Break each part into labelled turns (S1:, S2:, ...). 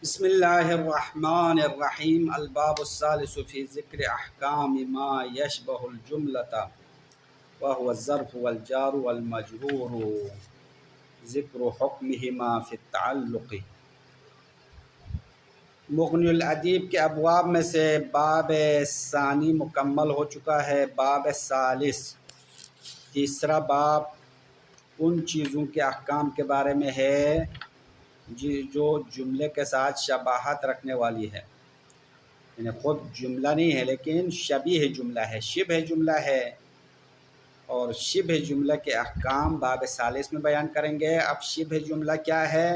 S1: بسم اللہ الرحمن الرحیم الباب الثالث فی ذکر احکام ما یشبہ الجملۃ وهو الظرف والجار والمجرور ذکر حکمہما فی التعلق۔ مغنی الادیب کے ابواب میں سے باب ثانی مکمل ہو چکا ہے۔ باب ثالث تیسرا باب ان چیزوں کے احکام کے بارے میں ہے جو جملے کے ساتھ شباہت رکھنے والی ہے، یعنی خود جملہ نہیں ہے لیکن شبیہ جملہ ہے، شبہ جملہ ہے، اور شبہ جملہ کے احکام باب ثالث میں بیان کریں گے۔ اب شبہ جملہ کیا ہے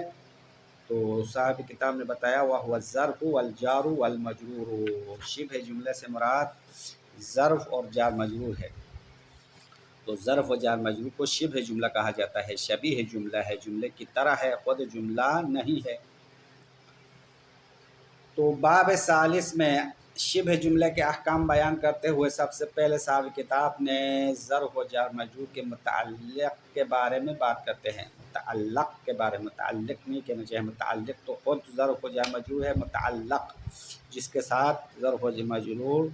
S1: تو صاحب کتاب نے بتایا وَهُوَ الظرف والجار والمجرور، شبہ جملے سے مراد ظرف اور جار مجرور ہے۔ تو ظرف و جار مجرور کو شبہ جملہ کہا جاتا ہے، شبیہ جملہ ہے، جملے کی طرح ہے، خود جملہ نہیں ہے۔ تو باب ثالث میں شبہ جملے کے احکام بیان کرتے ہوئے سب سے پہلے صاحب کتاب نے ظرف و جار مجرور کے متعلق کے بارے میں بات کرتے ہیں۔ متعلق کے بارے میں، متعلق نہیں کہنا چاہیے، متعلق تو خود ظرف و جار مجرور ہے، متعلق جس کے ساتھ ظرف و جار مجرور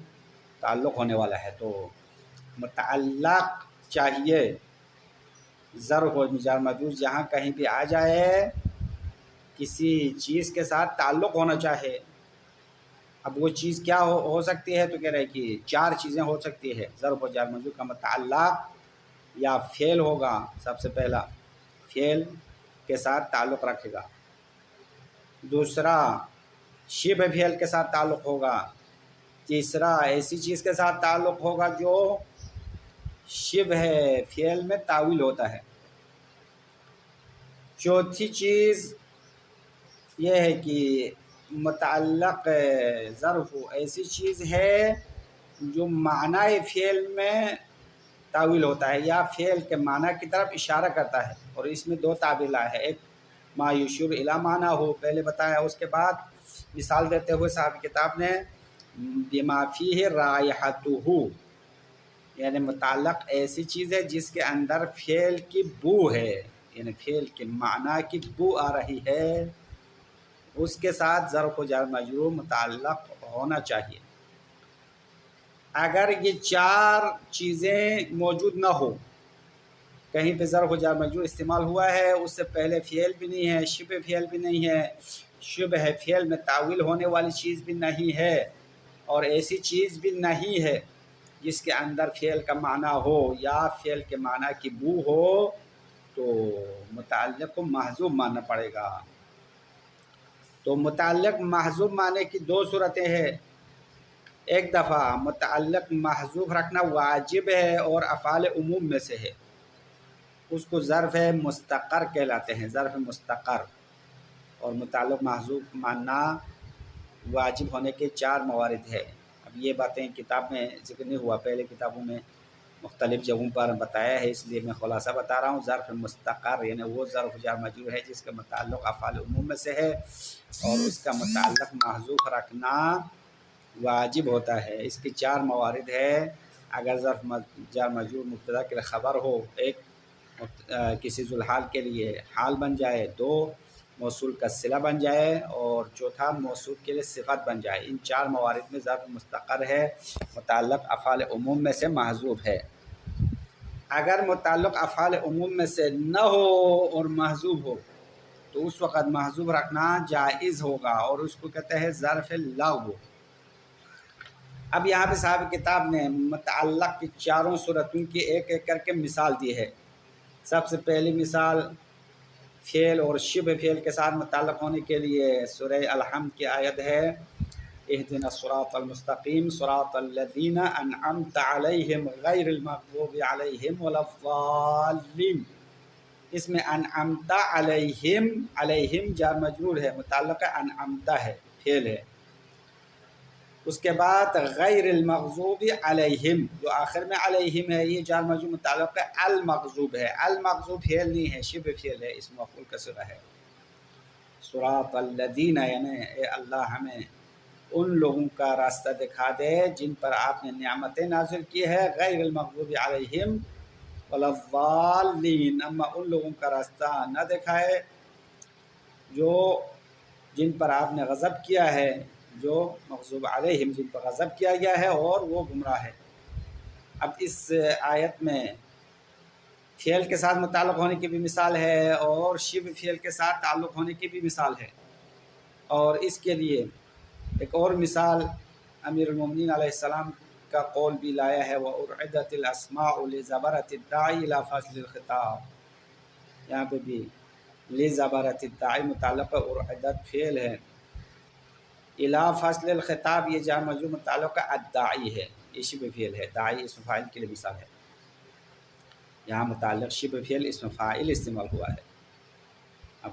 S1: تعلق ہونے والا ہے۔ تو متعلق چاہیے ظرف و جار مجرور جہاں کہیں بھی آ جائے کسی چیز کے ساتھ تعلق ہونا چاہے۔ اب وہ چیز کیا ہو سکتی ہے تو کہہ رہے کہ چار چیزیں ہو سکتی ہے۔ ظرف و جار مجرور کا متعلق یا فعل ہوگا، سب سے پہلا فعل کے ساتھ تعلق رکھے گا، دوسرا شبہ فعل کے ساتھ تعلق ہوگا، تیسرا ایسی چیز کے ساتھ تعلق ہوگا جو شبہ فعل میں تاویل ہوتا ہے، چوتھی چیز یہ ہے کہ متعلق ظرف ایسی چیز ہے جو معنی فعل میں تاویل ہوتا ہے یا فعل کے معنی کی طرف اشارہ کرتا ہے، اور اس میں دو تعبیریں ہیں، ایک ما یشیر الی معنی ہو پہلے بتایا، اس کے بعد مثال دیتے ہوئے صاحب کتاب نے بما فیہ رائحتہ، یعنی متعلق ایسی چیز ہے جس کے اندر فعل کی بو ہے، یعنی فعل کے معنی کی بو آ رہی ہے، اس کے ساتھ ظرف و جار مجرور متعلق ہونا چاہیے۔ اگر یہ چار چیزیں موجود نہ ہو، کہیں پہ ظرف و جار مجرور استعمال ہوا ہے، اس سے پہلے فعل بھی نہیں ہے، شبہ فعل بھی نہیں ہے، شبہ فعل میں تعویل ہونے والی چیز بھی نہیں ہے، اور ایسی چیز بھی نہیں ہے جس کے اندر فعل کا معنی ہو یا فعل کے معنی کی بو ہو، تو متعلق کو محذوف ماننا پڑے گا۔ تو متعلق محذوف معنی کی دو صورتیں ہیں، ایک دفعہ متعلق محذوف رکھنا واجب ہے اور افعال عموم میں سے ہے، اس کو ظرف مستقر کہلاتے ہیں، ظرف مستقر، اور متعلق محذوف ماننا واجب ہونے کے چار موارد ہے۔ اب یہ باتیں کتاب میں ذکر نہیں ہوا، پہلے کتابوں میں مختلف جگہوں پر بتایا ہے، اس لیے میں خلاصہ بتا رہا ہوں۔ ظرف مستقر یعنی وہ ظرف جار مجرور ہے جس کا متعلق افعال عموم میں سے ہے اور اس کا متعلق محذوف رکھنا واجب ہوتا ہے۔ اس کی چار موارد ہے، اگر ظرف جار مجرور مبتدا کے لیے خبر ہو، ایک کسی ذوالحال کے لیے حال بن جائے، دو موصول کا صلہ بن جائے، اور چوتھا موصول کے لیے صفت بن جائے۔ ان چار موارد میں ظرف مستقر ہے، متعلق افعال عموم میں سے محذوف ہے۔ اگر متعلق افعال عموم میں سے نہ ہو اور محذوف ہو تو اس وقت محذوف رکھنا جائز ہوگا، اور اس کو کہتے ہیں ظرف لغو۔ اب یہاں پہ صاحب کتاب نے متعلق کی چاروں صورتوں کی ایک ایک کر کے مثال دی ہے۔ سب سے پہلی مثال فعل اور شبہ فعل کے ساتھ متعلق ہونے کے لیے سورہ الحمد کی آیت ہے، اہدنا الصراط المستقیم صراط الذین انعمت علیہم غیر المغضوب علیہم ولا الضالین۔ اس میں انعمت علیہم، علیہم جار مجرور ہے، متعلق انعمت ہے، فعل ہے۔ اس کے بعد غیر المغضوب علیہم، جو آخر میں علیہم ہے، یہ جار مجرور متعلق المغضوب ہے، المغضوب فعل نہیں ہے، شبہ فعل ہے، اس مفعول کا صیغہ ہے۔ صراط الذین یعنی اے اللہ ہمیں ان لوگوں کا راستہ دکھا دے جن پر آپ نے نعمتیں نازل کی ہے، غیر المغضوب علیہم ولا الضالین، اما ان لوگوں کا راستہ نہ دکھائے جو جن پر آپ نے غضب کیا ہے، جو مغضوب علیہم جن پر غضب کیا گیا ہے اور وہ گمراہ ہے۔ اب اس آیت میں فعل کے ساتھ متعلق ہونے کی بھی مثال ہے اور شبہ فعل کے ساتھ تعلق ہونے کی بھی مثال ہے، اور اس کے لیے ایک اور مثال امیر المومنین علیہ السلام کا قول بھی لایا ہے، وَأُعِدَّتِ الْأَسْمَاءُ لِزَبَرَةِ الدَّاعِ إِلَىٰ فَصْلِ الْخِطَابِ، یہاں پہ بھی لِزَبَرَةِ الدَّاعِ متعلق اُعِدَّت فعل ہے، إِلَىٰ فَصْلِ الْخِطَابِ یہ جار مجرور متعلق الداعی ہے، یہ شبہ فعل ہے، داعی اسم فاعل کے لیے مثال ہے، یہاں متعلق شبہ فعل اسم فاعل استعمال ہوا ہے۔ اب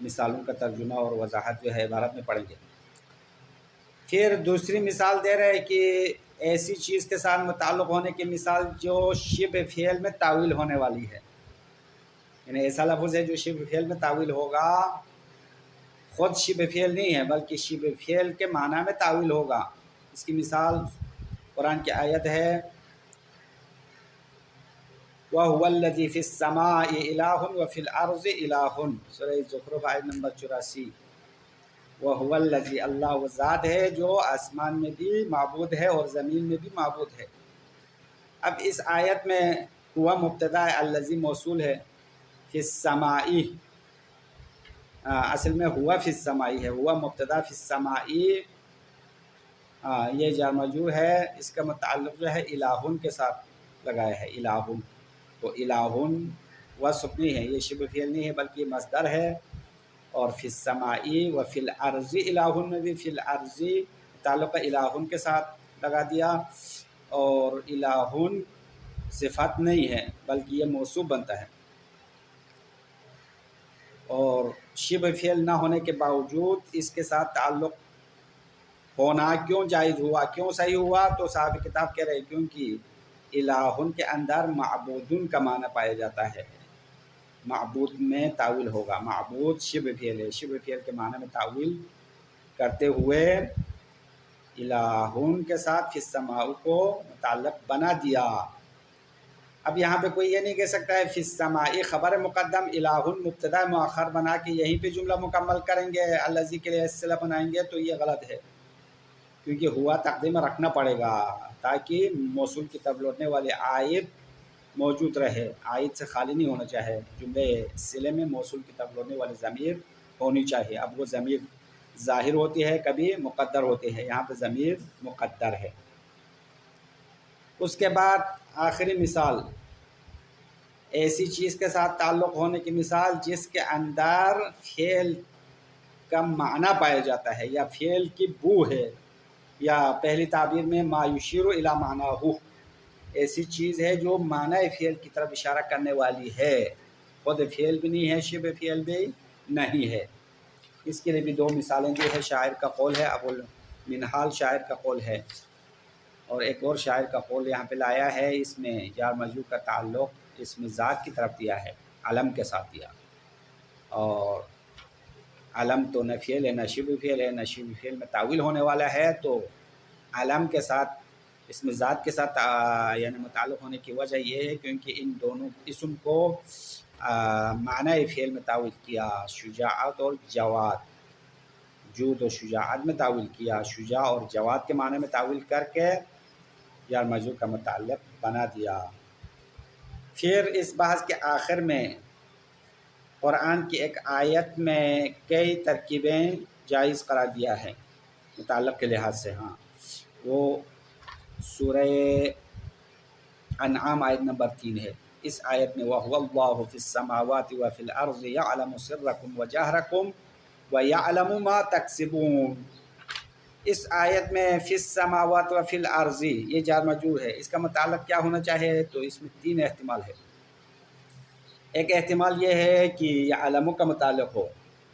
S1: مثالوں کا ترجمہ اور وضاحت جو ہے عبارت میں پڑھیں گے۔ پھر دوسری مثال دے رہے کہ ایسی چیز کے ساتھ متعلق ہونے کی مثال جو شبہ فعل میں تاویل ہونے والی ہے، یعنی ایسا لفظ ہے جو شبہ فعل میں تاویل ہوگا، خود شبہ فعل نہیں ہے بلکہ شبہ فعل کے معنی میں تاویل ہوگا۔ اس کی مثال قرآن کی آیت ہے، وَهُوَ الَّذِي فِي السَّمَاءِ إِلَٰهٌ وَفِي الْأَرْضِ إِلَٰهٌ، سورہ زخرف آیت نمبر 84۔ وَهُوَ الَّذِي اللہ وہ ذات ہے جو آسمان میں بھی معبود ہے اور زمین میں بھی معبود ہے۔ اب اس آیت میں ہوا مبتدا ہے، الذی موصول ہے، فی السمائی اصل میں ہوا فی السمائی ہے، ہوا مبتدا فی السمائی یہ جار مجرور ہے، اس کا متعلق جو ہے الہن کے ساتھ لگایا ہے، الہن، تو الہن وصف نہیں ہے، یہ شبہ فعل نہیں ہے بلکہ یہ مصدر ہے، اور فی السمائی و فی الارض الہن میں بھی فی الارض تعلق الہن کے ساتھ لگا دیا، اور الہن صفت نہیں ہے بلکہ یہ موصوف بنتا ہے، اور شبہ فعل نہ ہونے کے باوجود اس کے ساتھ تعلق ہونا کیوں جائز ہوا، کیوں صحیح ہوا؟ تو صاحب کتاب کہہ رہے کیونکہ الہن کے اندر معبودن کا معنی پایا جاتا ہے، معبود میں تاویل ہوگا، معبود شبہ فعل ہے، شبہ فعل کے معنی میں تاویل کرتے ہوئے الہن کے ساتھ فی السماء کو متعلق بنا دیا۔ اب یہاں پہ کوئی یہ نہیں کہہ سکتا ہے فی السماء خبر مقدم الہن مبتدا مؤخر بنا کے یہیں پہ جملہ مکمل کریں گے، الذی کے لیے صلہ بنائیں گے، تو یہ غلط ہے، کیونکہ ہوا تقدیم رکھنا پڑے گا تاکہ موصول کی طرف لوٹنے والے عائد موجود رہے، عائد سے خالی نہیں ہونا چاہیے، جملے صلے میں موصول کی طرف لوٹنے والے ضمیر ہونی چاہیے۔ اب وہ ضمیر ظاہر ہوتی ہے، کبھی مقدر ہوتی ہے، یہاں پہ ضمیر مقدر ہے۔ اس کے بعد آخری مثال ایسی چیز کے ساتھ تعلق ہونے کی مثال جس کے اندر فعل کا معنی پایا جاتا ہے یا فعل کی بو ہے، یا پہلی تعبیر میں ما یشیر الی معناہ، ایسی چیز ہے جو معنی فعل کی طرف اشارہ کرنے والی ہے، خود فعل بھی نہیں ہے، شبہ فعل بھی نہیں ہے۔ اس کے لیے بھی دو مثالیں دی ہے، شاعر کا قول ہے، ابو المنہال شاعر کا قول ہے، اور ایک اور شاعر کا قول یہاں پہ لایا ہے، اس میں جار مجرور کا تعلق اس میں ذات کی طرف دیا ہے، علم کے ساتھ دیا، اور علم تو نہ فعل ہے نہ شبہ فعل ہے، نہ شبہ فعل میں تاویل ہونے والا ہے، تو علم کے ساتھ اس میں ذات کے ساتھ یعنی متعلق ہونے کی وجہ یہ ہے کیونکہ ان دونوں اسم کو معنی فعل میں تاویل کیا، شجاعت اور جواد، جود و شجاعت میں تاویل کیا، شجاع اور جواد کے معنی میں تاویل کر کے جار مجرور کا متعلق بنا دیا۔ پھر اس بحث کے آخر میں قرآن کی ایک آیت میں کئی ترکیبیں جائز قرار دیا ہے متعلق کے لحاظ سے، ہاں وہ سورہ انعام آیت نمبر 3 ہے۔ اس آیت میں وَهُوَ اللَّهُ فِي السَّمَاوَاتِ وَفِي الْأَرْضِ يَعْلَمُ سِرَّكُمْ وَجَهْرَكُمْ وَيَعْلَمُ مَا تَكْسِبُونَ، اس آیت میں فِي السَّمَاوَاتِ وَفِي الْأَرْضِ یہ جار مجرور ہے، اس کا متعلق کیا ہونا چاہیے؟ تو اس میں 3 احتمال ہے۔ ایک احتمال یہ ہے کہ یعلم کا متعلق ہو،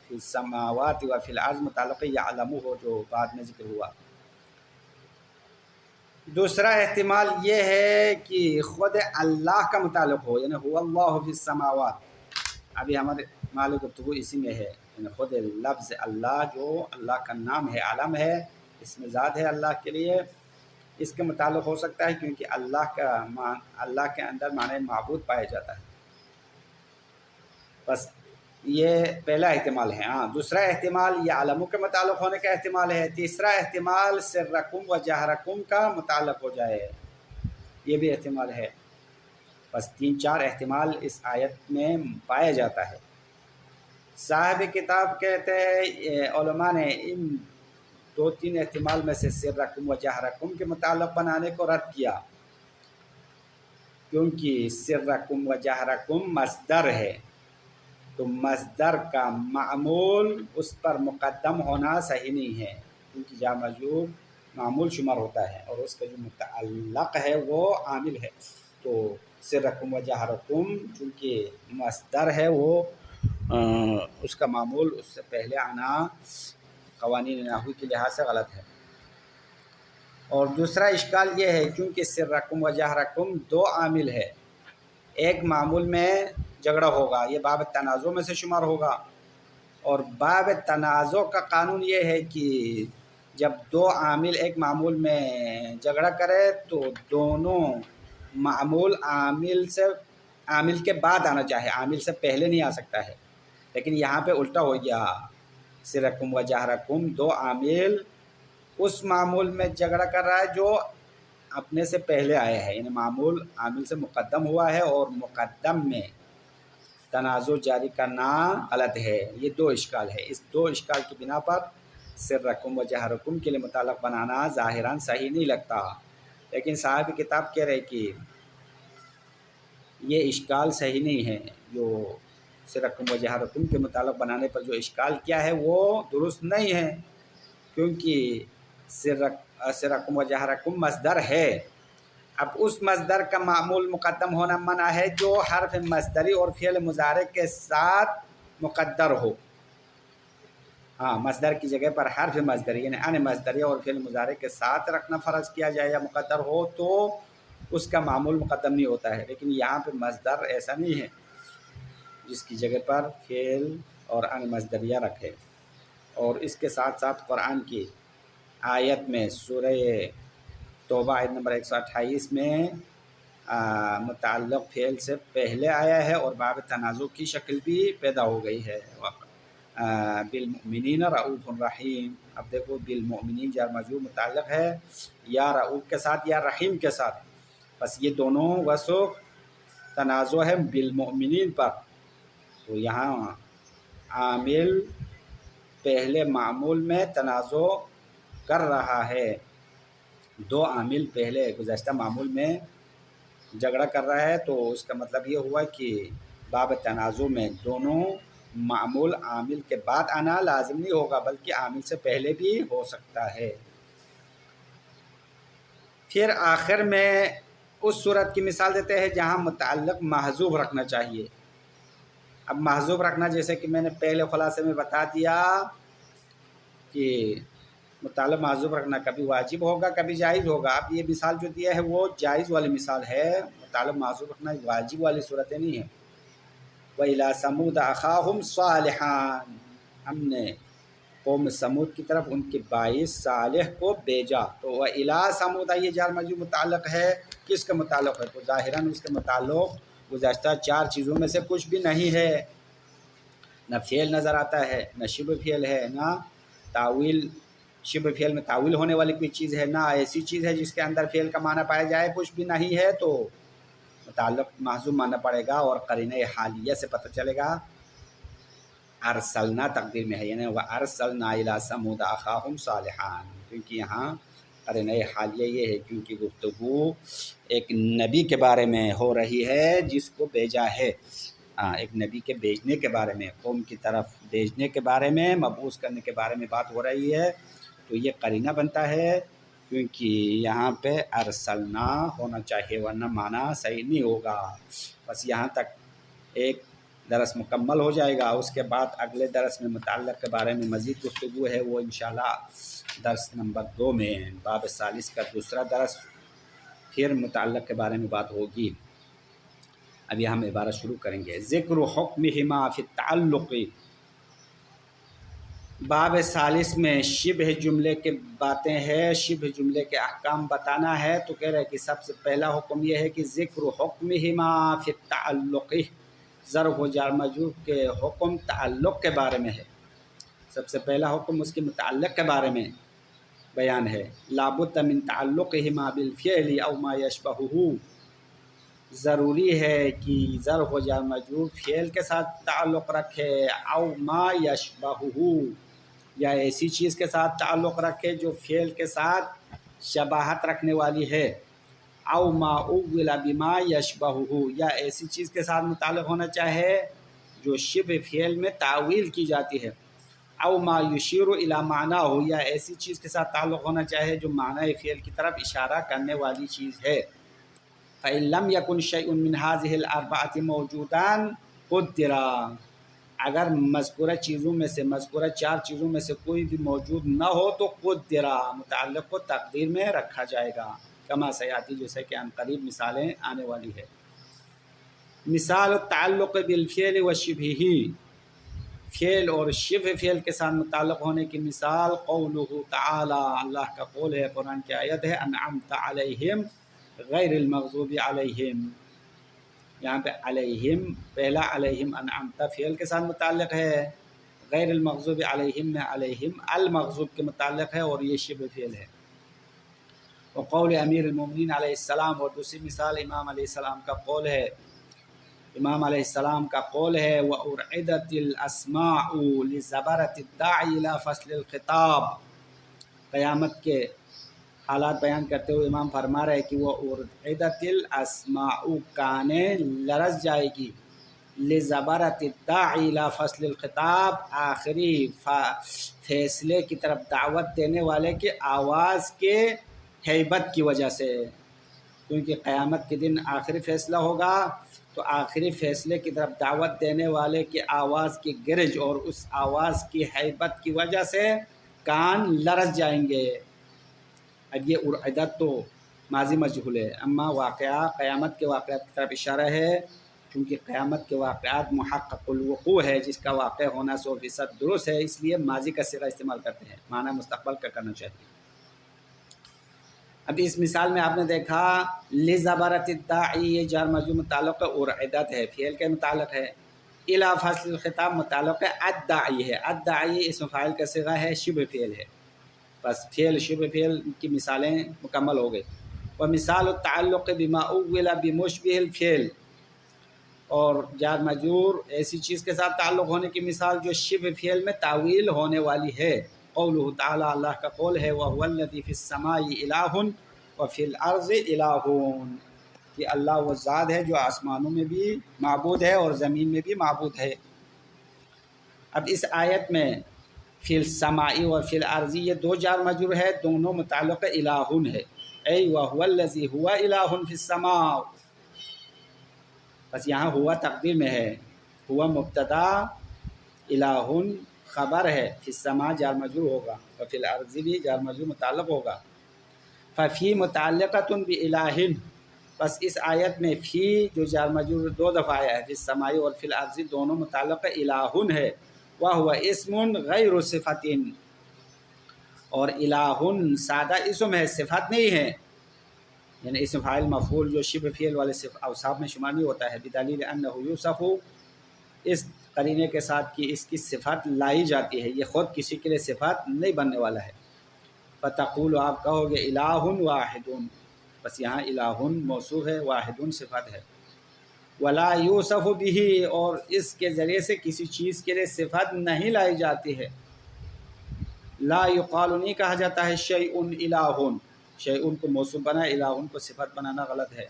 S1: فی السماوات و فی الارض متعلق یعلم ہو جو بعد میں ذکر ہوا۔ دوسرا احتمال یہ ہے کہ خود اللہ کا متعلق ہو، یعنی هو اللہ فی السماوات، ابھی ہمارے مالک گفتگو اسی میں ہے، یعنی خود لفظ اللہ جو اللہ کا نام ہے، علم ہے، اس میں ذات ہے اللہ کے لیے، اس کے متعلق ہو سکتا ہے کیونکہ اللہ کے اندر معنی معبود پایا جاتا ہے۔ بس یہ پہلا احتمال ہے۔ ہاں، دوسرا احتمال یہ علموں کے متعلق ہونے کا احتمال ہے۔ تیسرا احتمال سرکم و جہرکم کا متعلق ہو جائے، یہ بھی احتمال ہے۔ بس 3-4 احتمال اس آیت میں پایا جاتا ہے۔ صاحب کتاب کہتے ہیں علماء نے ان 2-3 احتمال میں سے سرکم و جہرکم کے متعلق بنانے کو رد کیا، کیونکہ سرکم و جہرکم مصدر ہے، تو مصدر کا معمول اس پر مقدم ہونا صحیح نہیں ہے، کیونکہ جار مجرور معمول شمار ہوتا ہے اور اس کا جو متعلق ہے وہ عامل ہے۔ تو سرکم و جہرکم چونکہ مصدر ہے، وہ اس کا معمول اس سے پہلے آنا قوانین نحو کے لحاظ سے غلط ہے۔ اور دوسرا اشکال یہ ہے کیونکہ سرکم و جہرکم 2 عامل ہے، ایک معمول میں جھگڑا ہوگا، یہ باب تنازع میں سے شمار ہوگا، اور باب تنازع کا قانون یہ ہے کہ جب 2 عامل ایک معمول میں جھگڑا کرے تو دونوں معمول عامل کے بعد آنا چاہے، عامل سے پہلے نہیں آ سکتا ہے، لیکن یہاں پہ الٹا ہو گیا، سرکم و جہرکم 2 عامل اس معمول میں جھگڑا کر رہا ہے جو اپنے سے پہلے آئے ہیں، یعنی معمول عامل سے مقدم ہوا ہے اور مقدم میں تنازع جاری کرنا غلط ہے۔ یہ 2 اشکال ہے، اس 2 اشکال کی بنا پر سرکم و جہرکم کے لیے متعلق بنانا ظاہراً صحیح نہیں لگتا، لیکن صاحب کتاب کہہ رہے کہ یہ اشکال صحیح نہیں ہے، جو سرکم و جہرکم کے متعلق بنانے پر جو اشکال کیا ہے وہ درست نہیں ہے، کیونکہ سرکم و جہرکم مصدر ہے۔ اب اس مصدر کا معمول مقدم ہونا منع ہے جو حرف مصدری اور فعل مضارع کے ساتھ مقدر ہو۔ ہاں، مصدر کی جگہ پر حرف مصدری یعنی ان مصدری اور فعل مضارع کے ساتھ رکھنا فرض کیا جائے یا مقدر ہو تو اس کا معمول مقدم نہیں ہوتا ہے، لیکن یہاں پہ مصدر ایسا نہیں ہے جس کی جگہ پر فعل اور ان مصدریہ رکھے۔ اور اس کے ساتھ ساتھ قرآن کی آیت میں سورہ توبہ آیت نمبر 128 میں متعلق فعل سے پہلے آیا ہے اور باب تنازع کی شکل بھی پیدا ہو گئی ہے۔ بالمؤمنین رؤوف الرحیم، اب دیکھو بالمؤمنین جار مجرور متعلق ہے یا رؤوف کے ساتھ یا رحیم کے ساتھ، بس یہ دونوں وصف تنازع ہے بالمؤمنین پر، تو یہاں عامل پہلے معمول میں تنازع کر رہا ہے، 2 عامل پہلے گزشتہ معمول میں جھگڑا کر رہا ہے، تو اس کا مطلب یہ ہوا کہ باب تنازع میں دونوں معمول عامل کے بعد آنا لازم نہیں ہوگا بلکہ عامل سے پہلے بھی ہو سکتا ہے۔ پھر آخر میں اس صورت کی مثال دیتے ہیں جہاں متعلق محذوف رکھنا چاہیے۔ اب محذوف رکھنا جیسے کہ میں نے پہلے خلاصے میں بتا دیا کہ متعلق محذوف رکھنا کبھی واجب ہوگا کبھی جائز ہوگا۔ اب یہ مثال جو دیا ہے وہ جائز والی مثال ہے، متعلق محذوف رکھنا واجب والی صورتیں نہیں ہیں۔ وَإِلَىٰ ثَمُودَ أَخَاهُمْ صَالِحًا، ہم نے قوم سمود کی طرف ان کے باعث صالح کو بھیجا، تو وَإِلَىٰ ثَمُودَ یہ جار مجرور متعلق ہے، کس کا متعلق ہے؟ تو ظاہراً اس کے متعلق گزشتہ 4 چیزوں میں سے کچھ بھی نہیں ہے، نہ فعل نظر آتا ہے، نہ شبہ فعل ہے، نہ تعویل، شبہ فعل میں تعویل ہونے والی کوئی چیز ہے، نہ ایسی چیز ہے جس کے اندر فعل کا معنی پایا جائے، کچھ بھی نہیں ہے، تو متعلق محذوف ماننا پڑے گا اور قرینہ حالیہ سے پتہ چلے گا ارسلنا تقدیر میں ہے، یعنی وَأَرْسَلْنَا إِلَىٰ ثَمُودَ أَخَاهُمْ صَالِحًا، کیونکہ یہاں قرینہ حالیہ یہ ہے کیونکہ گفتگو ایک نبی کے بارے میں ہو رہی ہے جس کو بھیجا ہے، ایک نبی کے بھیجنے کے بارے میں، قوم کی طرف بھیجنے کے بارے میں، مبعوث کرنے کے بارے میں بات ہو رہی ہے، تو یہ قرینہ بنتا ہے، کیونکہ یہاں پہ ارسلنا ہونا چاہیے ورنہ معنی صحیح نہیں ہوگا۔ بس یہاں تک ایک درس مکمل ہو جائے گا، اس کے بعد اگلے درس میں متعلق کے بارے میں مزید گفتگو ہے، وہ انشاءاللہ درس نمبر 2 میں باب ثالث کا دوسرا درس، پھر متعلق کے بارے میں بات ہوگی۔ ابھی ہم عبارت شروع کریں گے۔ ذکر حکمہما فی التعلق، باب ثالث میں شبہ جملے کے باتیں ہیں، شبہ جملے کے احکام بتانا ہے، تو کہہ رہے کہ سب سے پہلا حکم یہ ہے کہ ذکر حکمہما فی التعلق، ظرف و جار مجرور کے حکم تعلق کے بارے میں ہے۔ سب سے پہلا حکم اس کے متعلق کے بارے میں بیان ہے۔ لابد من تعلقہما بالفعل او ما یشبہہ، ضروری ہے کہ ظرف و جار مجرور فعل کے ساتھ تعلق رکھے، او ما یشبہہ، یا ایسی چیز کے ساتھ تعلق رکھے جو فعل کے ساتھ شباہت رکھنے والی ہے، او ما اول بما یشبہہ، یا ایسی چیز کے ساتھ متعلق ہونا چاہے جو شبہ فعل میں تعویل کی جاتی ہے، او ما یشیر الی معنی ہو، یا ایسی چیز کے ساتھ تعلق ہونا چاہے جو معنی فعل کی طرف اشارہ کرنے والی چیز ہے۔ فإن لم يكن شيء من هذه الأربعة موجودان قدر، اگر مذکورہ چیزوں میں سے، مذکورہ 4 چیزوں میں سے کوئی بھی موجود نہ ہو تو قدر، متعلق کو تقدیر میں رکھا جائے گا، کما سیاتی، جیسے کہ ان قریب مثالیں آنے والی ہے۔ مثال التعلق بالفعل وشبہہ، فعل اور شبہ فعل کے ساتھ متعلق ہونے کی مثال قولہ تعالی، اللہ کا قول ہے، قرآن کی آیت ہے، انعمت علیہم غیر المغضوب علیہم، یہاں پہ علیہم، پہلا علیہم انعمت فعل کے ساتھ متعلق ہے، غیر المغضوب علیہم میں علیہم المغضوب کے متعلق ہے اور یہ شبہ فعل ہے۔ وقول امیر المومنین علیہ السلام، اور دوسری مثال امام علیہ السلام کا قول ہے، امام علیہ السلام کا قول ہے وَأُرْعِدَتِ الْأَسْمَاءُ لِزَبَرَةِ الدَّاعِ إِلَى فَصْلِ الْخِطَابِ، قیامت کے حالات بیان کرتے ہوئے امام فرما رہے کہ وَأُرْعِدَتِ الْأَسْمَاءُ، کانیں لرز جائے گی، لِزَبَرَةِ الدَّاعِ إِلَى فَصْلِ الْخِطَابِ، آخری فیصلے کی طرف دعوت دینے والے کے آواز کے ہیبت کی وجہ سے، کیونکہ قیامت کے دن آخری فیصلہ ہوگا تو آخری فیصلے کی طرف دعوت دینے والے کی آواز کی گرج اور اس آواز کی ہیبت کی وجہ سے کان لرز جائیں گے۔ اب یہ ارعدت تو ماضی مجہول ہے، اما واقعہ قیامت کے واقعات کی طرف اشارہ ہے، کیونکہ قیامت کے واقعات محقق الوقوع ہے، جس کا واقع ہونا 100% درست ہے، اس لیے ماضی کا صیغہ استعمال کرتے ہیں، معنی مستقبل کا کرنا چاہیے۔ اب اس مثال میں آپ نے دیکھا لِزَبَرَةِ الدَّاعِ، یہ جار مجرور متعلق ارعدت ہے، فعل کے متعلق ہے، اِلیٰ فصل الخطاب متعلق الدَّاعِ ہے، الدَّاعِ اسم فاعل کا صیغہ ہے، شبہ فعل ہے، بس فعل شبہ فعل کی مثالیں مکمل ہو گئی۔ ومثال التعلق بما اول بمشبہ الفعل، اور جار مجرور ایسی چیز کے ساتھ تعلق ہونے کی مثال جو شبہ فعل میں تعویل ہونے والی ہے، قولہ تعالی، اللہ کا قول ہے وَهُوَ الَّذِي فِي السَّمَاءِ إِلَٰهٌ وَفِي الْأَرْضِ إِلَٰهٌ، کہ اللہ وہ ذات ہے جو آسمانوں میں بھی معبود ہے اور زمین میں بھی معبود ہے۔ اب اس آیت میں فی السماء اور فی الارض یہ 2 جار مجرور ہے، دونوں متعلق الہ ہے، ای وَهُوَ الَّذِي هُوَ إِلَٰهٌ فِي السَّمَاء، بس یہاں ہوا تقدیر میں ہے، ہوا مبتدا، الہ خبر ہے، فی السماء جار مجرور ہوگا، وفی الارض بھی جار مجرور متعلق ہوگا۔ ففی متعلقۃ بِالہ، بس اس آیت میں فی جو جار مجرور 2 دفعہ آیا ہے، فی السماء اور فی الارض دونوں متعلق الہ ہے، وَهُوَ اسم غیر صفت، اور الہ سادہ اسم ہے، صفت نہیں ہے، یعنی اسم فاعل مفعول جو شبہ فعل والے اوصاف میں شمار نہیں ہوتا ہے، بدلیل انہ یوصف، اس قرینے کے ساتھ کہ اس کی صفت لائی جاتی ہے، یہ خود کسی کے لیے صفت نہیں بننے والا ہے۔ فتقول، آپ کہو گے الہ واحد، بس یہاں الہ موصوف ہے، واحد صفت ہے، ولا یوصف بہ، اور اس کے ذریعے سے کسی چیز کے لیے صفت نہیں لائی جاتی ہے، لا یقال نہیں کہا جاتا ہے شیء الہ، شیء کو موصوف بنا، الہ کو صفت بنانا غلط ہے۔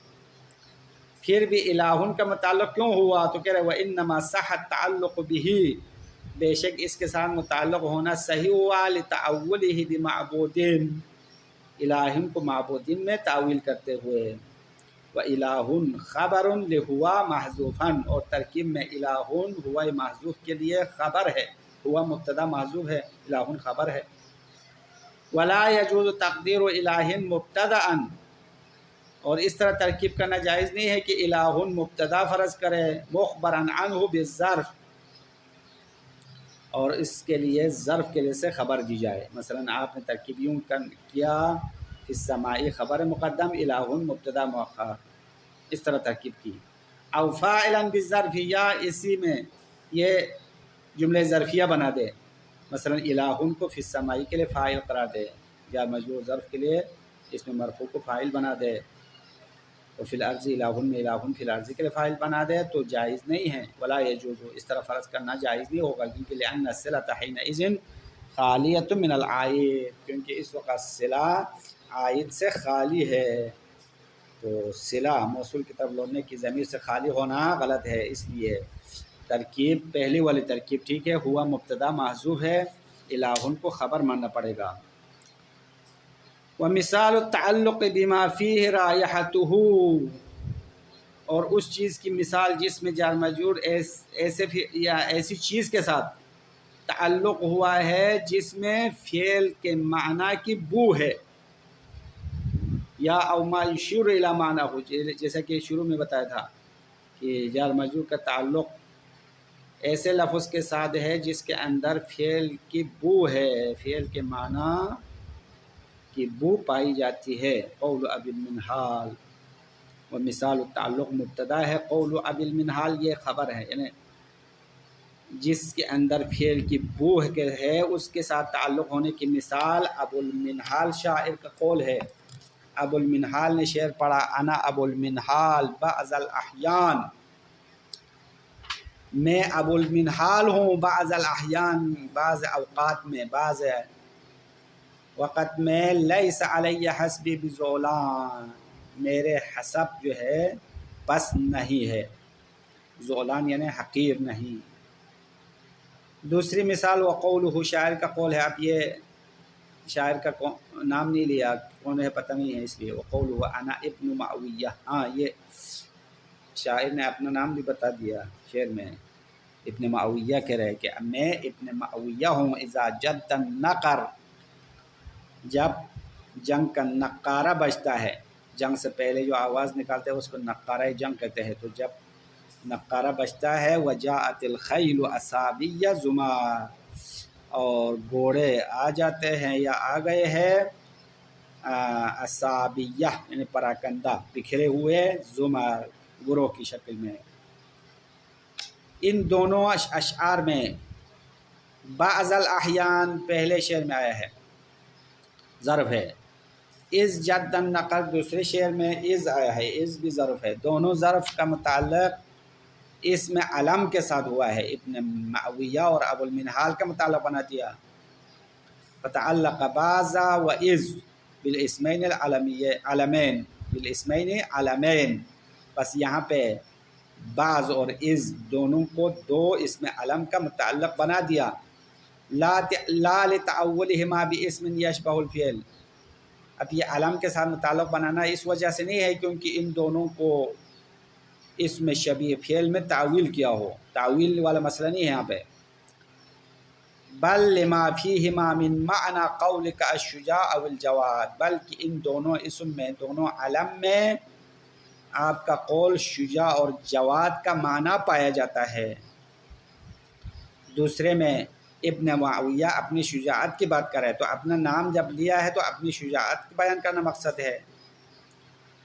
S1: پھر بھی الہ کا متعلق کیوں ہوا؟ تو کہہ رہے وَإِنَّمَا صَحَّ التَّعَلُّقُ بِهِ، بے شک اس کے ساتھ متعلق ہونا صحیح ہوا، لِتَعَوُّلِهِ بِمَعْبُودٍ، الہ کو معبودین میں تعویل کرتے ہوئے، وَإِلَٰهٌ خَبَرٌ لِهُوَ مَحْذُوفًا، اور ترکیب میں الہ ہوا محذوف کے لیے خبر ہے، ہوا مبتدا محذوف ہے، الہ خبر ہے۔ وَلَا يَجُوزُ تَقْدِيرُ إِلَٰهٍ مُبْتَدَأً، اور اس طرح ترکیب کرنا جائز نہیں ہے کہ الہ مبتدا فرض کرے، مخبراً عنہ بالظرف، اور اس کے لیے ظرف کے لیے سے خبر دی جائے، مثلا آپ نے ترکیب یوں کیا فی السماء خبر مقدم، الہ مبتدا مؤخر، اس طرح ترکیب کی، او فاعلا بالظرف یا اسی میں یہ جملے ظرفیہ بنا دے، مثلا الہن کو فی السمائی کے لیے فاعل قرار دے، یا مجرور ظرف کے لیے اس میں مرفوع کو فاعل بنا دے، تو فی الارض الہن میں الہن فی الارض کے لیے فاعل بنا دے تو جائز نہیں ہے، ولا یجوز، اس طرح فرض کرنا جائز نہیں ہوگا، کیونکہ لأن الصلۃ حینئذ خالیۃ من العائد، کیونکہ اس وقت صلہ عائد سے خالی ہے، تو صلہ موصول کی طرف لوٹنے کی ضمیر سے خالی ہونا غلط ہے، اس لیے ترکیب پہلی والی ترکیب ٹھیک ہے، ہوا مبتدا محذوف ہے، الہن کو خبر ماننا پڑے گا۔ ومثال التعلق بما فیہ رائحتہ، اور اس چیز کی مثال جس میں جار مجرور ایسے یا ایسی چیز کے ساتھ تعلق ہوا ہے جس میں فعل کے معنی کی بو ہے، یا او ما یشیر الی معنی ہو، جیسا کہ شروع میں بتایا تھا کہ جار مجرور کا تعلق ایسے لفظ کے ساتھ ہے جس کے اندر فعل کی بو ہے، فعل کے معنی کی بو پائی جاتی ہے، قول ابی المنہال، و مثال التعلق مبتدا ہے، قول ابی المنہال یہ خبر ہے، یعنی جس کے اندر فعل کی بو ہے اس کے ساتھ تعلق ہونے کی مثال ابو المنہال شاعر کا قول ہے۔ ابو المنہال نے شعر پڑھا، انا ابو المنہال بعض الاحیان، میں ابو المنہال ہوں بعض الاحیان، بعض اوقات میں، بعض وقت میں، لیس علی حسبی بزولان، میرے حسب جو ہے بس نہیں ہے، زولان یعنی حقیر نہیں۔ دوسری مثال وقولہ، شاعر کا قول ہے، اب یہ شاعر کا نام نہیں لیا، کون ہے پتہ نہیں ہے، اس لیے وقولہ انا ابن معاویہ، ہاں یہ شاعر نے اپنا نام بھی بتا دیا شعر میں، ابن معاویہ کہہ رہے کہ میں ابن معاویہ ہوں، اذا جد النقر، جب جنگ کا نقارہ بجتا ہے، جنگ سے پہلے جو آواز نکالتے ہیں اس کو نقارہ جنگ کہتے ہیں، تو جب نقارہ بجتا ہے، وجاءت الخیل اصابیہ زمار، اور گھوڑے آ جاتے ہیں یا آ گئے ہیں اصابیہ یعنی پراکندہ، بکھرے ہوئے زمار، گروہ کی شکل میں۔ ان دونوں اشعار میں بعض الاحیان پہلے شعر میں آیا ہے، ظرف ہے، از جد النقر دوسرے شعر میں از آیا ہے، از بھی ظرف ہے، دونوں ظرف کا متعلق اس میں علم کے ساتھ ہوا ہے، ابن معاویہ اور ابو المنہال کا متعلق بنا دیا، فتعلق بعض و از بالاسمین العلمین، بالاسمین علمین، بس یہاں پہ بعض اور از دونوں کو دو اسم علم کا متعلق بنا دیا، لا لتعولہما باسم یشبہ الفعل، اب یہ علم کے ساتھ متعلق بنانا اس وجہ سے نہیں ہے کیونکہ ان دونوں کو اس میں شبیہ فعل میں تعویل کیا ہو، تعویل والا مسئلہ نہیں ہے یہاں پہ، بل لما فیہما من معنی قولک الشجاع او الجواد، بلکہ ان دونوں اسم میں، دونوں علم میں آپ کا قول شجاع اور جواد کا معنی پایا جاتا ہے۔ دوسرے میں ابن معاویہ اپنی شجاعت کی بات کرے تو اپنا نام جب لیا ہے تو اپنی شجاعت بیان کرنا مقصد ہے،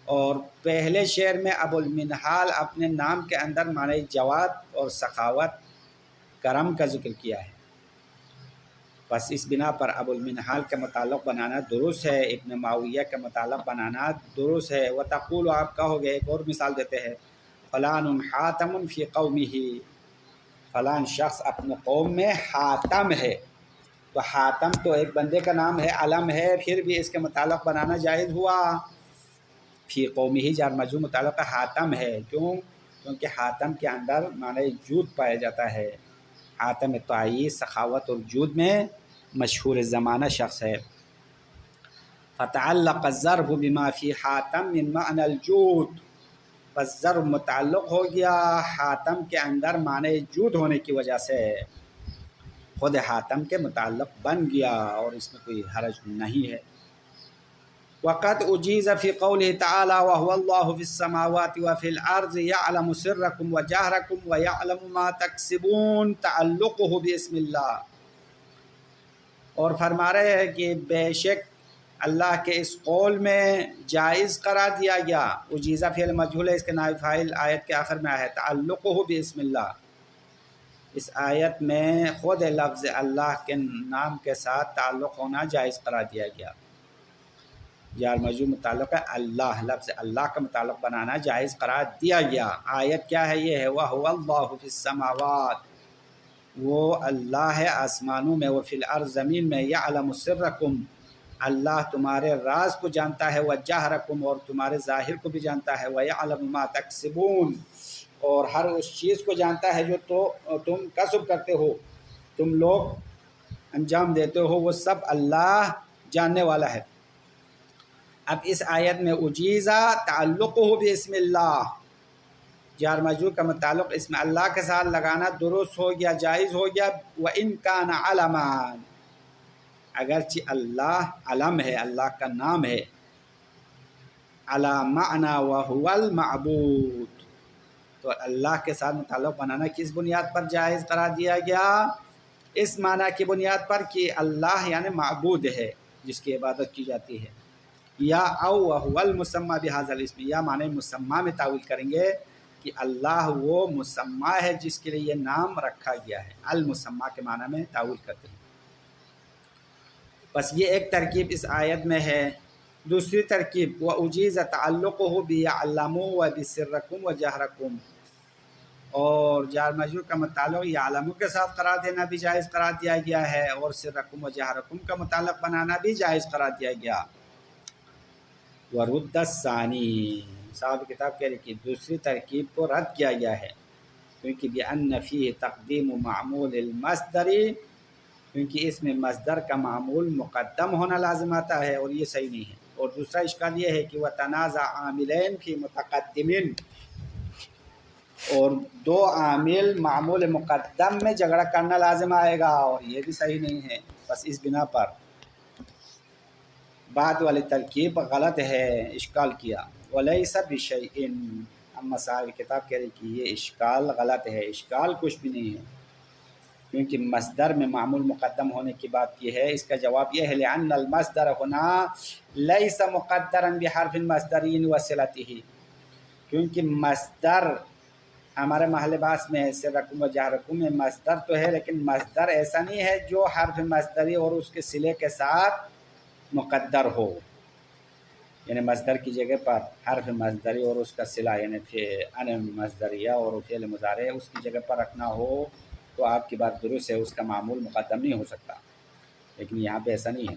S1: اور پہلے شعر میں ابو المنہال اپنے نام کے اندر معنی جواد اور سخاوت کرم کا ذکر کیا ہے، بس اس بنا پر ابو المنہال کا متعلق بنانا درست ہے، ابن معاویہ کا متعلق بنانا درست ہے۔ وتقول، آپ کہو گے، ایک اور مثال دیتے ہیں، فلان حاتم فی قومہ، فلان شخص اپنے قوم میں حاتم ہے، تو حاتم تو ایک بندے کا نام ہے، علم ہے، پھر بھی اس کے متعلق بنانا جائز ہوا، فی قومہ جار مجرور متعلق حاتم ہے، کیونکہ حاتم کے اندر معنی جود پایا جاتا ہے، حاتم طائی سخاوت اور جود میں مشہور زمانہ شخص ہے۔ فتعلق الظرف بما فی حاتم من معنی الجود، بس ظرف متعلق ہو گیا حاتم کے اندر معنی جود ہونے کی وجہ سے، خود حاتم کے متعلق بن گیا اور اس میں کوئی حرج نہیں ہے۔ وقد اجیز فی قولہ تعالی وهو اللہ فی السماوات وفی الارض یعلم سرکم وجہرکم ویعلم ما تکسبون، تعلقہ باسم اللہ، اور فرما رہے ہیں کہ بے شک اللہ کے اس قول میں جائز قرار دیا گیا. اجیزہ فعل مجہول ہے، اس کے نائب فاعل آیت کے آخر میں ہے. تعلقہ بسم اللہ، اس آیت میں خود لفظ اللہ کے نام کے ساتھ تعلق ہونا جائز قرار دیا گیا. جار مجرور متعلق ہے اللہ، لفظ اللہ کا متعلق بنانا جائز قرار دیا گیا. آیت کیا ہے؟ یہ ہے وَهُوَ اللَّهُ فِي السَّمَاوَاتِ، وہ اللہ ہے آسمانوں میں، وفی الارض زمین میں، یعلم سرکم، اللہ تمہارے راز کو جانتا ہے، وجہرکم، اور تمہارے ظاہر کو بھی جانتا ہے، ویعلم ما تکسبون، اور ہر اس چیز کو جانتا ہے جو تم کسب کرتے ہو، تم لوگ انجام دیتے ہو، وہ سب اللہ جاننے والا ہے. اب اس آیت میں اجیزہ تعلق ہو بسم اللہ، جار مجرور کا متعلق اسم اللہ کے ساتھ لگانا درست ہو گیا، جائز ہو گیا. وَإِن كَانَ عَلَمًا، اگرچہ اللہ علم ہے، اللہ کا نام ہے. عَلَى مَعْنَى وَهُوَ الْمَعْبُودُ، تو اللہ کے ساتھ متعلق بنانا کس بنیاد پر جائز قرار دیا گیا؟ اس معنی کی بنیاد پر کہ اللہ یعنی معبود ہے جس کی عبادت کی جاتی ہے. یا او وَهُوَ الْمُسَمَّى بِهَذَا الْاسْمِ، یا معنی مسمى میں تعویل کریں گے کہ اللہ وہ مسمى ہے جس کے لیے یہ نام رکھا گیا ہے. المسمى کے معنی میں تعویل کرتے ہیں. بس یہ ایک ترکیب اس آیت میں ہے. دوسری ترکیب وَأُجِيزَ تَعَلُّقُهُ بِيَعْلَمُ وَبِسِرَّكُمْ وَجَهْرَكُمْ، اور جار مجرور کا متعلق یعلم کے ساتھ قرار دینا بھی جائز قرار دیا گیا ہے، اور سرکم و جہرکم کا متعلق بنانا بھی جائز قرار دیا گیا. وَرُدَّ الثَّانِي، صاحب کتاب کہہ رہے کہ دوسری ترکیب کو رد کیا گیا ہے، کیونکہ بِأَنَّ فِيهِ تَقْدِيمُ مَعْمُولِ الْمَصْدَرِ، کیونکہ اس میں مصدر کا معمول مقدم ہونا لازم آتا ہے، اور یہ صحیح نہیں ہے. اور دوسرا اشکال یہ ہے کہ وَتَنَازَعَ عَامِلَيْنِ فِي مُتَقَدِّمٍ، اور دو عامل معمول مقدم میں جھگڑا کرنا لازم آئے گا، اور یہ بھی صحیح نہیں ہے. بس اس بنا پر بعد والی ترکیب غلط ہے، اشکال کیا. وَلَيْسَ بِشَيْءٍ، اما صاحب کتاب کہہ رہے کہ یہ اشکال غلط ہے، اشکال کچھ بھی نہیں ہے، کیونکہ مصدر میں معمول مقدم ہونے کی بات کی ہے. اس کا جواب یہ ہے لأن المصدر هنا ليس مقدرا بحرف مصدری وصلته، کیونکہ مصدر ہمارے محل باس میں سرکم و جہرکم میں مصدر تو ہے، لیکن مصدر ایسا نہیں ہے جو حرف مصدری اور اس کے صلے کے ساتھ مقدر ہو. یعنی مصدر کی جگہ پر حرف مصدری اور اس کا صلہ یعنی ان مصدریہ اور فعل مضارع اس کی جگہ پر رکھنا ہو تو آپ کی بات درست ہے، اس کا معمول مقدم نہیں ہو سکتا، لیکن یہاں پہ ایسا نہیں ہے.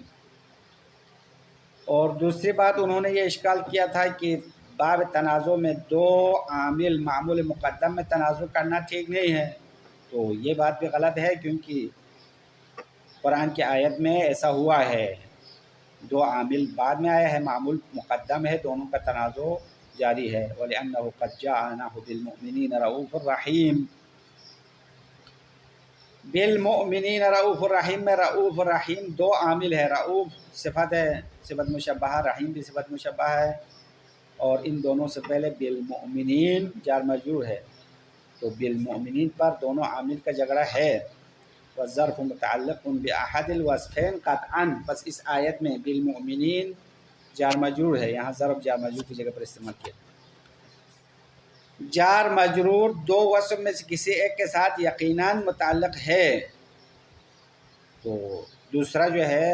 S1: اور دوسری بات انہوں نے یہ اشکال کیا تھا کہ باب تنازع میں دو عامل معمول مقدم میں تنازع کرنا ٹھیک نہیں ہے. تو یہ بات بھی غلط ہے، کیونکہ قرآن کی آیت میں ایسا ہوا ہے، دو عامل بعد میں آیا ہے، معمول مقدم ہے، دونوں کا تنازع جاری ہے. وَلِأَنَّهُ قَدْ جَاءَنَا بِالْمُؤْمِنِينَ رَءُوفٌ رَحِيمٌ، بالمؤمنین رؤوف الرحیم میں رؤوف الرحیم دو عامل ہے. رؤوف صفت ہے، صفت مشبہہ، رحیم بھی صفت مشبہہ ہے، اور ان دونوں سے پہلے بالمؤمنین جار مجرور ہے، تو بالمؤمنین پر دونوں عامل کا جھگڑا ہے. والظرف متعلق بأحد الوصفین قطعا، بس اس آیت میں بالمؤمنین جار مجرور ہے، یہاں ظرف جار مجرور کی جگہ پر استعمال کیا. جار مجرور دو وصف میں سے کسی ایک کے ساتھ یقیناً متعلق ہے، تو دوسرا جو ہے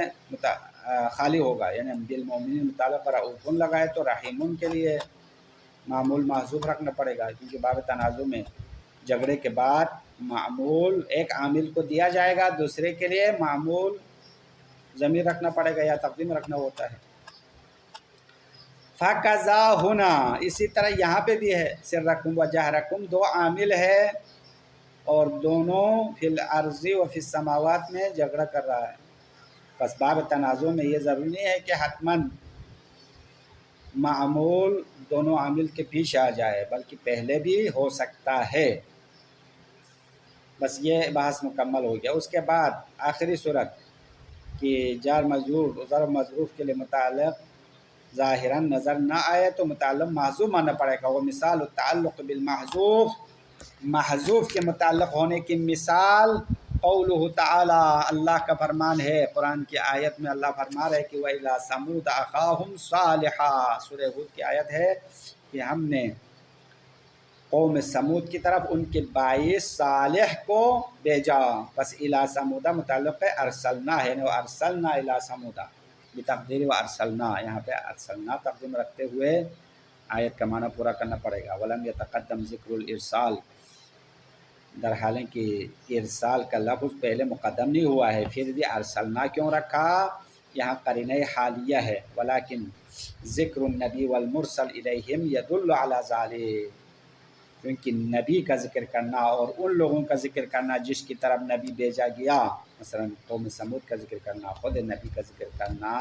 S1: خالی ہوگا. یعنی بالمؤمنین متعلق رؤوف لگائے تو رحیم کے لیے معمول محذوف رکھنا پڑے گا، کیونکہ باب تنازع میں جھگڑے کے بعد معمول ایک عامل کو دیا جائے گا، دوسرے کے لیے معمول ضمیر رکھنا پڑے گا یا تقدیم رکھنا ہوتا ہے. فَقَضَا ہونا اسی طرح یہاں پہ بھی ہے، سرکم و جہرکم دو عامل ہے اور دونوں فی الارض و فی السماوات میں جھگڑا کر رہا ہے. بس باب تنازع میں یہ ضروری نہیں ہے کہ حتماً معمول دونوں عامل کے پیش آ جائے، بلکہ پہلے بھی ہو سکتا ہے. بس یہ بحث مکمل ہو گیا. اس کے بعد آخری صورت کہ جار مجرور ضرب مظروف کے لیے متعلق ظاہراً نظر نہ آئے تو متعلق محذوف ماننا پڑے گا. وہ مثال التعلق بالمحذوف، محذوف کے متعلق ہونے کی مثال قولہ تعالی، اللہ کا فرمان ہے قرآن کی آیت میں، اللہ فرما رہے کہ وَإِلَىٰ ثَمُودَ أَخَاهُمْ صَالِحًا، سورہ ہود کی آیت ہے کہ ہم نے قوم سمود کی طرف ان کے باعث صالح کو بھیجا. بس الی سمودہ متعلق ہے ارسلنا ہے، یعنی ارسلنا الی سمودہ بتقدیر و ارسلنا، یہاں پہ ارسلنا تقدیم رکھتے ہوئے آیت کا معنی پورا کرنا پڑے گا. ولم یتقدم ذکر الارسال، در حالانکہ ارسال کا لفظ پہلے مقدم نہیں ہوا ہے، پھر بھی ارسلنا کیوں رکھا؟ یہاں قرینہ حالیہ ہے. ولیکن ذکر النبی والمرسل الیہم یدل علی ذلک، کیونکہ نبی کا ذکر کرنا اور ان لوگوں کا ذکر کرنا جس کی طرف نبی بھیجا گیا، مثلا قوم سمود کا ذکر کرنا، خود نبی کا ذکر کرنا،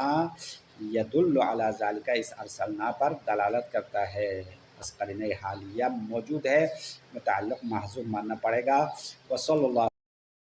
S1: یدل علی ذالک، اس ارسلنا پر دلالت کرتا ہے. بس قرینہ حالیہ موجود ہے، متعلق محذوف ماننا پڑے گا. وصلی اللہ